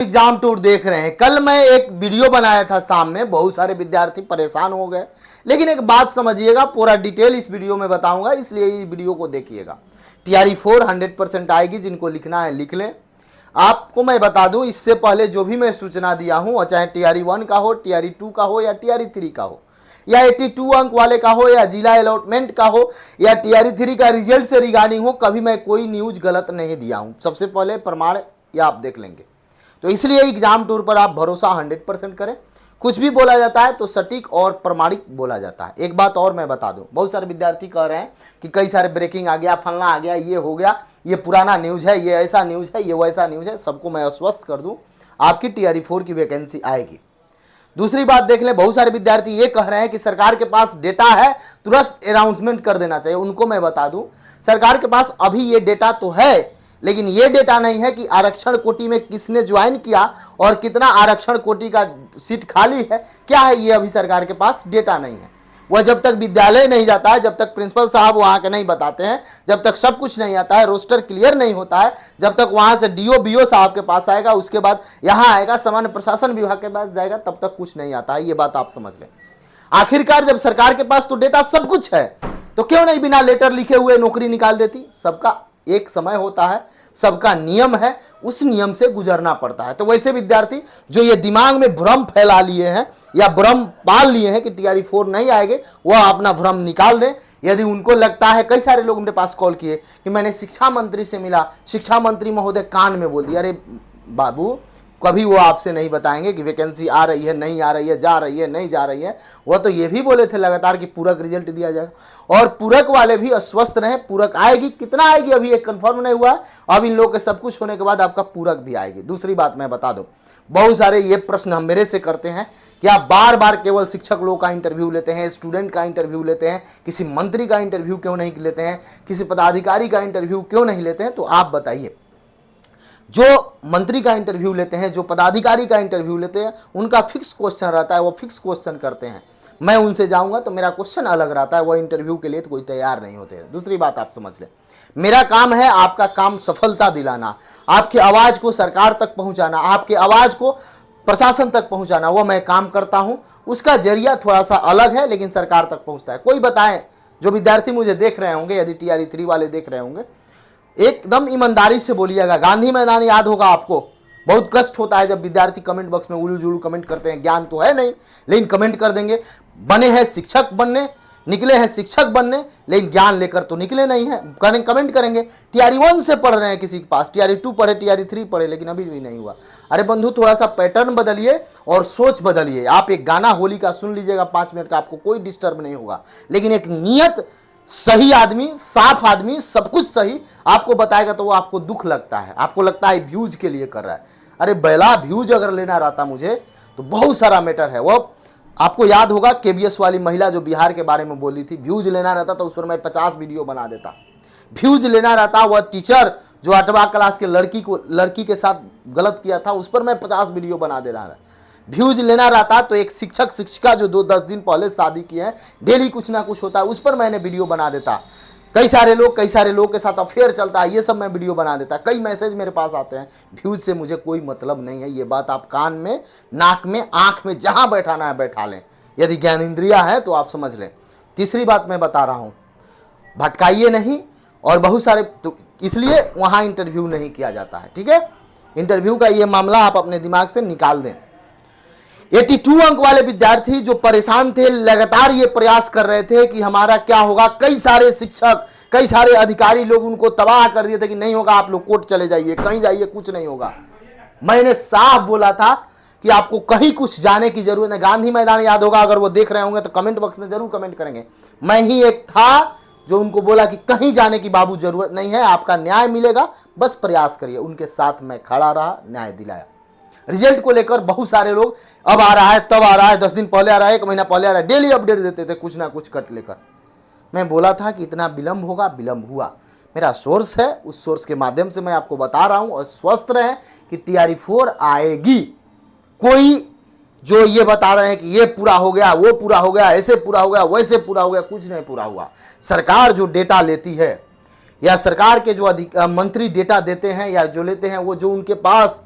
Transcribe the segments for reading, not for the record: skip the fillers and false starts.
Exam tour देख रहे हैं। कल मैं एक वीडियो बनाया था, शाम में बहुत सारे विद्यार्थी परेशान हो गए, लेकिन एक बात समझिएगा, पूरा डिटेल इस वीडियो में बताऊंगा, इसलिए इस वीडियो को देखिएगा। टीआरई 4 100% आएगी, जिनको लिखना है लिख लें। आपको मैं बता दूं, इससे पहले जो भी मैं सूचना दिया हूं, चाहे टीआरई 1 का हो, टीआरई 2 का हो या टीआरई 3 का हो, या 82 अंक वाले का हो, या जिला अलॉटमेंट का हो, या टीआरई 3 का रिजल्ट से रिगार्डिंग हो, कभी मैं कोई न्यूज गलत नहीं दिया हूं। सबसे पहले प्रमाण या आप देख लेंगे। तो इसलिए एग्जाम टूर पर आप भरोसा 100% करें। कुछ भी बोला जाता है तो सटीक और प्रमाणिक बोला जाता है। एक बात और मैं बता दूं, बहुत सारे विद्यार्थी कह रहे हैं कि कई सारे ब्रेकिंग आ गया, फलना आ गया, ये हो गया, ये पुराना न्यूज है, ये ऐसा न्यूज है, ये वैसा न्यूज है। सबको मैं आश्वस्त कर दूं, आपकी टीआरई 4 की वैकेंसी आएगी। दूसरी बात देख लें, बहुत सारे विद्यार्थी ये कह रहे हैं कि सरकार के पास डेटा है, तुरंत अनाउंसमेंट कर देना चाहिए। उनको मैं बता दूं, सरकार के पास अभी ये डेटा तो है, लेकिन ये डेटा नहीं है कि आरक्षण कोटि में किसने ज्वाइन किया और कितना आरक्षण कोटि का सीट खाली है, क्या है, ये अभी सरकार के पास डेटा नहीं है। वह जब तक विद्यालय नहीं जाता है, जब तक प्रिंसिपल साहब वहां के नहीं बताते हैं, जब तक सब कुछ नहीं आता है, रोस्टर क्लियर नहीं होता है, जब तक वहां से डीओ बीओ साहब के पास आएगा, उसके बाद यहां आएगा, सामान्य प्रशासन विभाग के पास जाएगा, तब तक कुछ नहीं आता है। ये बात आप समझ लें। आखिरकार जब सरकार के पास तो डेटा सब कुछ है, तो क्यों नहीं बिना लेटर लिखे हुए नौकरी निकाल देती। सबका एक समय होता है, सबका नियम है, उस नियम से गुजरना पड़ता है। तो वैसे विद्यार्थी जो ये दिमाग में भ्रम फैला लिए हैं या भ्रम पाल लिए हैं कि टीआरई 4 नहीं आएंगे, वह अपना भ्रम निकाल दें। यदि उनको लगता है, कई सारे लोग मेरे पास कॉल किए कि मैंने शिक्षा मंत्री से मिला, शिक्षा मंत्री महोदय कान में बोल दिया। अरे बाबू, कभी वो आपसे नहीं बताएंगे कि वैकेंसी आ रही है, नहीं आ रही है, जा रही है, नहीं जा रही है। वह तो ये भी बोले थे लगातार कि पूरक रिजल्ट दिया जाएगा, और पूरक वाले भी अस्वस्थ रहे। पूरक आएगी, कितना आएगी अभी एक कंफर्म नहीं हुआ है। अब इन लोगों के सब कुछ होने के बाद आपका पूरक भी आएगी। दूसरी बात मैं बता दूं, बहुत सारे ये प्रश्न हम मेरे से करते हैं कि आप बार बार केवल शिक्षक लोग का इंटरव्यू लेते हैं, स्टूडेंट का इंटरव्यू लेते हैं, किसी मंत्री का इंटरव्यू क्यों नहीं लेते हैं, किसी पदाधिकारी का इंटरव्यू क्यों नहीं लेते हैं। तो आप बताइए, जो मंत्री का इंटरव्यू लेते हैं, जो पदाधिकारी का इंटरव्यू लेते हैं, उनका फिक्स क्वेश्चन रहता है, वो फिक्स क्वेश्चन करते हैं। मैं उनसे जाऊंगा तो मेरा क्वेश्चन अलग रहता है, वो इंटरव्यू के लिए तो कोई तैयार नहीं होते हैं। दूसरी बात आप समझ लें, मेरा काम है आपका काम सफलता दिलाना, आपकी आवाज को सरकार तक पहुंचाना, आपकी आवाज को प्रशासन तक पहुंचाना, वो मैं काम करता हूं। उसका जरिया थोड़ा सा अलग है, लेकिन सरकार तक पहुंचता है। कोई बताए, जो विद्यार्थी मुझे देख रहे होंगे, यदि टीआरई 3 वाले देख रहे होंगे, एकदम ईमानदारी से बोलिएगा। गांधी मैदान याद होगा आपको, बहुत कष्ट होता है जब विद्यार्थी कमेंट बॉक्स में उलू जुलू कमेंट करते हैं। ज्ञान तो है नहीं, लेकिन कमेंट कर देंगे। बने हैं शिक्षक बनने, निकले हैं शिक्षक बनने, लेकिन ज्ञान लेकर तो निकले नहीं है। कमेंट करेंगे टीआरई 1 से पढ़ रहे हैं किसी के पास, टीआरई 2 पढ़े, टीआरई 3 पढ़े, लेकिन अभी भी नहीं हुआ। अरे बंधु, थोड़ा सा पैटर्न बदलिए और सोच बदलिए। आप एक गाना होली का सुन लीजिएगा 5 मिनट का, आपको कोई डिस्टर्ब नहीं होगा। लेकिन एक नियत सही आदमी, साफ आदमी, सब कुछ सही आपको बताएगा तो वो आपको दुख लगता है, आपको लगता है व्यूज के लिए कर रहा है। अरे बैला, व्यूज अगर लेना रहता मुझे तो बहुत सारा मैटर है। वो आपको याद होगा केबीएस वाली महिला जो बिहार के बारे में बोली थी, व्यूज लेना रहता तो उस पर मैं 50 वीडियो बना देता। व्यूज लेना रहता, वह टीचर जो 8वां क्लास के लड़की के साथ गलत किया था, उस पर मैं 50 वीडियो बना दे रहा है। व्यूज लेना रहता तो एक शिक्षक शिक्षिका जो 10 दिन पहले शादी की है, डेली कुछ ना कुछ होता है, उस पर मैंने वीडियो बना देता। कई सारे लोग के साथ अफेयर चलता है, ये सब मैं वीडियो बना देता। कई मैसेज मेरे पास आते हैं। व्यूज से मुझे कोई मतलब नहीं है। ये बात आप कान में, नाक में, आंख में, जहां बैठाना है बैठा लें। यदि ज्ञान इंद्रिया है तो आप समझ लें। तीसरी बात मैं बता रहा हूं, भटकाइए नहीं। और बहुत सारे तो इसलिए वहां इंटरव्यू नहीं किया जाता है, ठीक है। इंटरव्यू का ये मामला आप अपने दिमाग से निकाल दें। 82 अंक वाले विद्यार्थी जो परेशान थे, लगातार ये प्रयास कर रहे थे कि हमारा क्या होगा। कई सारे शिक्षक, कई सारे अधिकारी लोग उनको तबाह कर दिए थे कि नहीं होगा, आप लोग कोर्ट चले जाइए, कहीं जाइए, कुछ नहीं होगा। मैंने साफ बोला था कि आपको कहीं कुछ जाने की जरूरत नहीं। गांधी मैदान याद होगा, अगर वो देख रहे होंगे तो कमेंट बॉक्स में जरूर कमेंट करेंगे। मैं ही एक था जो उनको बोला कि कहीं जाने की बाबू जरूरत नहीं है, आपका न्याय मिलेगा, बस प्रयास करिए। उनके साथ मैं खड़ा रहा, न्याय दिलाया। रिजल्ट को लेकर बहुत सारे लोग अब आ रहा है, तब आ रहा है, 10 दिन पहले आ रहा है, 1 महीना पहले आ रहा है, डेली अपडेट देते थे कुछ ना कुछ कट लेकर। मैं बोला था कि इतना विलंब होगा, विलंब हुआ। मेरा सोर्स है, उस सोर्स के माध्यम से मैं आपको बता रहा हूं। और स्वस्थ रहें कि टीआरई 4 आएगी। कोई जो ये बता रहे हैं कि ये पूरा हो गया, वो पूरा हो गया, ऐसे पूरा हो गया, वैसे पूरा हो गया, कुछ नहीं पूरा हुआ। सरकार जो डेटा लेती है, या सरकार के जो मंत्री डेटा देते हैं या जो लेते हैं, वो जो उनके पास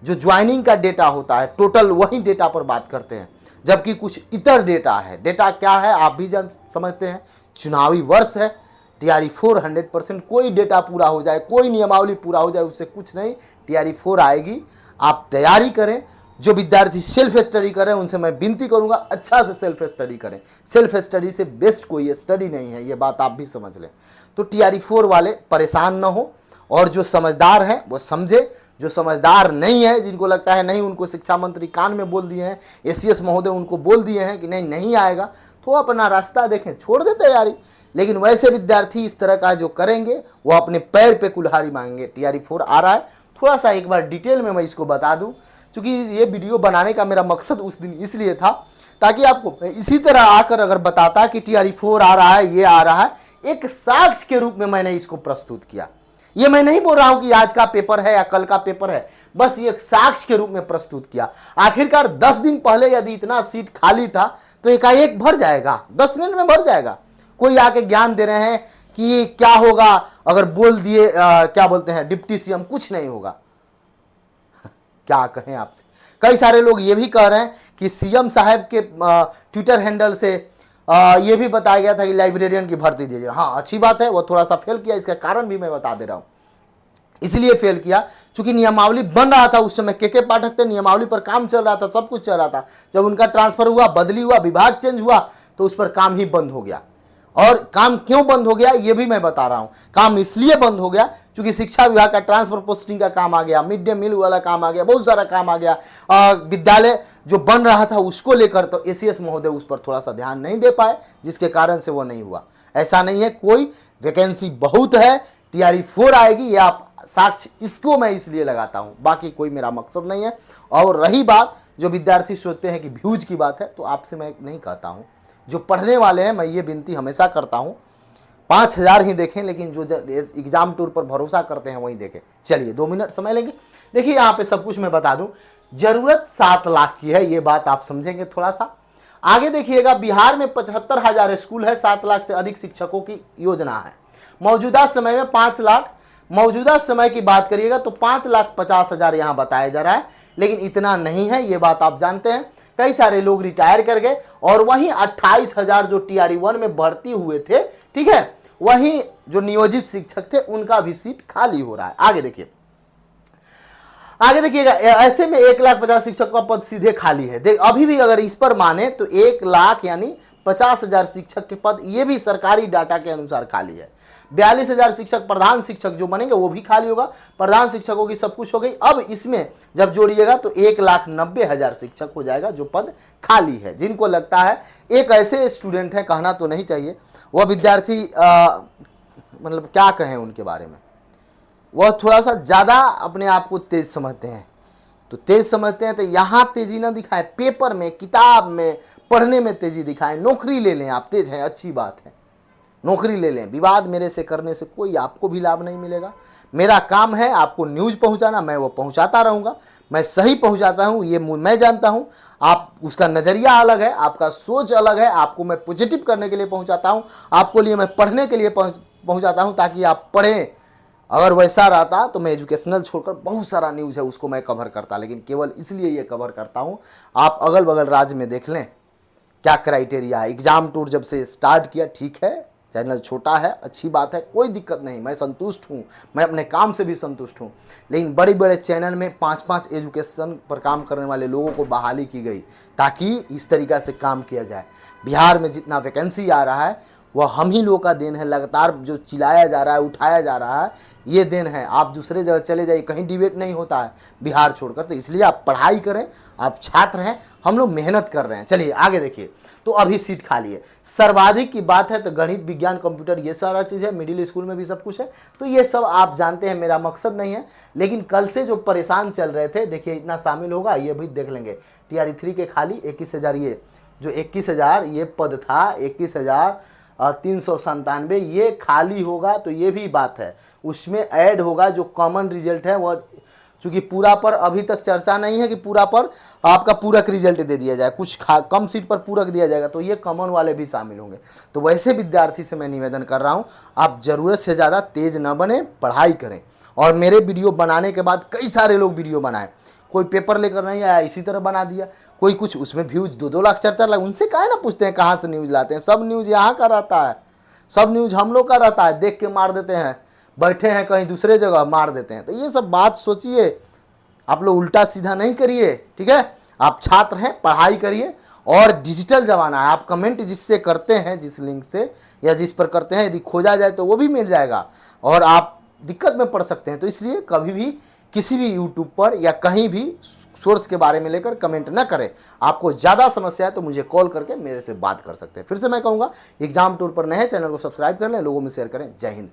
जो ज्वाइनिंग का डेटा होता है टोटल वही डेटा पर बात करते हैं, जबकि कुछ इतर डेटा है। डेटा क्या है आप भी समझते हैं, चुनावी वर्ष है। TRE4 100% कोई डेटा पूरा हो जाए, कोई नियमावली पूरा हो जाए, उससे कुछ नहीं, TRE4 आएगी। आप तैयारी करें। जो विद्यार्थी सेल्फ स्टडी कर रहे हैं उनसे मैं विनती करूंगा अच्छा से सेल्फ स्टडी करें। सेल्फ स्टडी से बेस्ट कोई स्टडी नहीं है, ये बात आप भी समझ लें। तो TRE4 वाले परेशान ना हो, और जो समझदार हैं वो समझे, जो समझदार नहीं है, जिनको लगता है नहीं, उनको शिक्षा मंत्री कान में बोल दिए हैं, ACS महोदय उनको बोल दिए हैं कि नहीं आएगा, तो अपना रास्ता देखें, छोड़ दे तैयारी। लेकिन वैसे विद्यार्थी इस तरह का जो करेंगे वो अपने पैर पे कुल्हाड़ी मांगेंगे। TRE4 आ रहा है, थोड़ा सा एक बार डिटेल में मैं इसको बता दूं, क्योंकि ये वीडियो बनाने का मेरा मकसद उस दिन इसलिए था ताकि आपको इसी तरह आकर अगर बताता कि TRE4 आ रहा है, ये आ रहा है, एक साक्ष्य के रूप में मैंने इसको प्रस्तुत किया। ये मैं नहीं बोल रहा हूं कि आज का पेपर है या कल का पेपर है, बस ये एक साक्ष्य के रूप में प्रस्तुत किया। आखिरकार 10 दिन पहले यदि इतना सीट खाली था तो एकाएक भर जाएगा, 10 मिनट में भर जाएगा। कोई आके ज्ञान दे रहे हैं कि क्या होगा अगर बोल दिए, क्या बोलते हैं, डिप्टी CM, कुछ नहीं होगा। क्या कहें आपसे। कई सारे लोग ये भी कह रहे हैं कि CM साहब के ट्विटर हैंडल से ये भी बताया गया था कि लाइब्रेरियन की भर्ती दीजिए। हाँ, अच्छी बात है, वो थोड़ा सा फेल किया, इसका कारण भी मैं बता दे रहा हूं। इसलिए फेल किया क्योंकि नियमावली बन रहा था, उस समय के पाठक थे, नियमावली पर काम चल रहा था, सब कुछ चल रहा था। जब उनका ट्रांसफर हुआ, बदली हुआ, विभाग चेंज हुआ, तो उस पर काम ही बंद हो गया। और काम क्यों बंद हो गया ये भी मैं बता रहा हूं। काम इसलिए बंद हो गया क्योंकि शिक्षा विभाग का ट्रांसफर पोस्टिंग का काम आ गया, मिड डे मील वाला काम आ गया, बहुत सारा काम आ गया। विद्यालय जो बन रहा था उसको लेकर तो ACS महोदय उस पर थोड़ा सा ध्यान नहीं दे पाए, जिसके कारण से वो नहीं हुआ। ऐसा नहीं है, कोई वैकेंसी बहुत है, TRE4 आएगी, ये आप साक्ष्य इसको मैं इसलिए लगाता हूं, बाकी कोई मेरा मकसद नहीं है। और रही बात जो विद्यार्थी सोचते हैं कि व्यूज की बात है, तो आपसे मैं नहीं कहता हूं, जो पढ़ने वाले हैं मैं ये विनती हमेशा करता हूं 5000 ही देखें, लेकिन जो एग्जाम टूर पर भरोसा करते हैं वही देखें। चलिए 2 मिनट समय लेंगे। देखिए यहाँ पे सब कुछ मैं बता दूं, जरूरत 7 लाख की है, ये बात आप समझेंगे थोड़ा सा। आगे देखिएगा, बिहार में 75,000 स्कूल है, 7 लाख से अधिक शिक्षकों की योजना है। मौजूदा समय में 5 लाख, मौजूदा समय की बात करिएगा तो 5,50,000 यहाँ बताया जा रहा है, लेकिन इतना नहीं है, ये बात आप जानते हैं। कई सारे लोग रिटायर कर गए, और वहीं 28,000 जो TRE1 में भर्ती हुए थे, ठीक है, वहीं जो नियोजित शिक्षक थे उनका भी सीट खाली हो रहा है। आगे देखिए, आगे देखिएगा, ऐसे में 1,50,000 शिक्षक का पद सीधे खाली है। देख, अभी भी अगर इस पर माने तो 1 लाख यानी 50,000 शिक्षक के पद, ये भी सरकारी डाटा के अनुसार खाली है। 42,000 शिक्षक, प्रधान शिक्षक जो बनेंगे वो भी खाली होगा। प्रधान शिक्षकों की सब कुछ हो गई। अब इसमें जब जोड़िएगा तो 1,90,000 शिक्षक हो जाएगा जो पद खाली है। जिनको लगता है, एक ऐसे स्टूडेंट है, कहना तो नहीं चाहिए, वह विद्यार्थी मतलब क्या कहें उनके बारे में, वह थोड़ा सा ज़्यादा अपने आप को तेज समझते हैं। तो तेज समझते हैं तो यहाँ तेजी ना दिखाएं, पेपर में, किताब में, पढ़ने में तेजी दिखाएं। नौकरी ले लें, आप तेज हैं, अच्छी बात है, नौकरी ले लें। विवाद मेरे से करने से कोई आपको भी लाभ नहीं मिलेगा। मेरा काम है आपको न्यूज़ पहुंचाना, मैं वो पहुंचाता रहूँगा, मैं सही पहुंचाता हूं, ये मैं जानता हूं। आप, उसका नज़रिया अलग है, आपका सोच अलग है, आपको मैं पॉजिटिव करने के लिए पहुंचाता हूं, आपको लिए मैं पढ़ने के लिए पहुंचाता हूं ताकि आप पढ़ें। अगर वैसा रहता तो मैं एजुकेशनल छोड़कर बहुत सारा न्यूज़ है उसको मैं कवर करता, लेकिन केवल इसलिए ये कवर करता हूँ। आप अगल बगल राज्य में देख लें क्या क्राइटेरिया है। एग्ज़ाम टूर जब से स्टार्ट किया, ठीक है, चैनल छोटा है, अच्छी बात है, कोई दिक्कत नहीं, मैं संतुष्ट हूँ, मैं अपने काम से भी संतुष्ट हूँ। लेकिन बड़े बड़े चैनल में 5-5 एजुकेशन पर काम करने वाले लोगों को बहाली की गई ताकि इस तरीक़ा से काम किया जाए। बिहार में जितना वैकेंसी आ रहा है वह हम ही लोगों का देन है। लगातार जो चिल्लाया जा रहा है, उठाया जा रहा है, ये देन है। आप दूसरे जगह चले जाइए, कहीं डिबेट नहीं होता है बिहार छोड़कर। तो इसलिए आप पढ़ाई करें, आप छात्र हैं, हम लोग मेहनत कर रहे हैं। चलिए आगे देखिए, तो अभी सीट खाली है। सर्वाधिक की बात है तो गणित, विज्ञान, कंप्यूटर, ये सारा चीज़ है। मिडिल स्कूल में भी सब कुछ है। तो ये सब आप जानते हैं, मेरा मकसद नहीं है। लेकिन कल से जो परेशान चल रहे थे, देखिए इतना शामिल होगा, ये भी देख लेंगे। TRE3 के खाली 21,000, ये जो 21,000 ये पद था, 21,397 ये खाली होगा। तो ये भी बात है, उसमें ऐड होगा जो कॉमन रिजल्ट है वह, चूँकि पूरा पर अभी तक चर्चा नहीं है कि पूरा पर आपका पूरक रिजल्ट दे दिया जाए, कुछ कम सीट पर पूरक दिया जाएगा, तो ये कॉमन वाले भी शामिल होंगे। तो वैसे विद्यार्थी से मैं निवेदन कर रहा हूँ, आप ज़रूरत से ज़्यादा तेज़ न बने, पढ़ाई करें। और मेरे वीडियो बनाने के बाद कई सारे लोग वीडियो बनाए, कोई पेपर लेकर नहीं आया इसी तरह बना दिया, कोई कुछ उसमें व्यूज 2-2 लाख 4-4 लाख, उनसे काहे ना पूछते हैं कहाँ से न्यूज़ लाते हैं। सब न्यूज़ यहाँ का रहता है, सब न्यूज़ हम लोग का रहता है, देख के मार देते हैं, बैठे हैं कहीं दूसरे जगह मार देते हैं। तो ये सब बात सोचिए, आप लोग उल्टा सीधा नहीं करिए, ठीक है। आप छात्र हैं, पढ़ाई करिए, और डिजिटल ज़माना है। आप कमेंट जिससे करते हैं, जिस लिंक से या जिस पर करते हैं, यदि खोजा जाए तो वो भी मिल जाएगा और आप दिक्कत में पड़ सकते हैं। तो इसलिए कभी भी किसी भी यूट्यूब पर या कहीं भी सोर्स के बारे में लेकर कमेंट ना करें। आपको ज़्यादा समस्या है तो मुझे कॉल करके मेरे से बात कर सकते हैं। फिर से मैं कहूँगा, एग्जाम टूर पर नए चैनल को सब्सक्राइब कर लें, लोगों में शेयर करें। जय हिंद।